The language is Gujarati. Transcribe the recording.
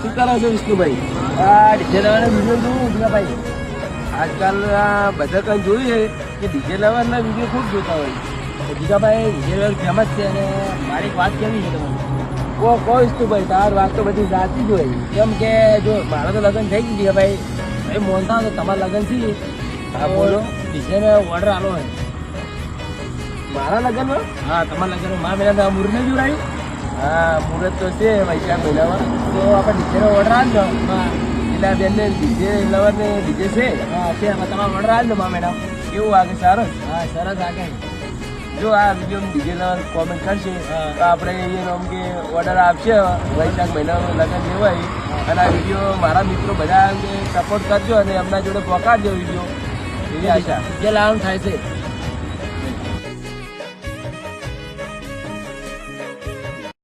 શું કરો છો વિષ્ણુભાઈ? આ ડીજે લેવાના વિડીયો જોઉં ભીખાભાઈ. આજકાલ બધા કંઈ જોયું છે કે ડીજે લેવાના વિડીયો ખૂબ જોતા હોય. ભીખાભાઈ ડીજે લેવલ ફેમસ છે અને મારી એક વાત કેવી છે તમને? કો વિષ્ણુભાઈ, તારી વાત તો બધી સાચી જ હોય. કેમ કે જો મારા તો લગ્ન થઈ ગયું ભીખાભાઈ, એ મોનતા તો તમારા લગ્ન છે. હા બોલો. ડીજેને ઓર્ડર આલો હોય મારા લગ્નમાં? હા તમારા લગ્નમાં મારા મહિના મુહૂર્ત નહીં જોડાયું? હા મુહૂર્ત તો છે વૈશાખ મહિનામાં, તો આપણે ડીજેનો ઓર્ડર આપજો. હા એટલે બેનને ડીજે લવરને ડીજે છે. હા છે, તમારો ઓર્ડર આપજો મા મેડમ. કેવું વાગે? સારું. હા સરસ વાગે. જો આ વિડીયો ડીજે લવર કોમેન્ટ કરશે તો આપણે એનો કે ઓર્ડર આપશે વૈશાખ મહિનામાં લગ્ન લેવાય. અને આ વિડીયો મારા મિત્રો બધા સપોર્ટ કરજો અને એમના જોડે પહોંચાડજો વિડીયો, એવી આશા. જે લાવવાનું થાય છે.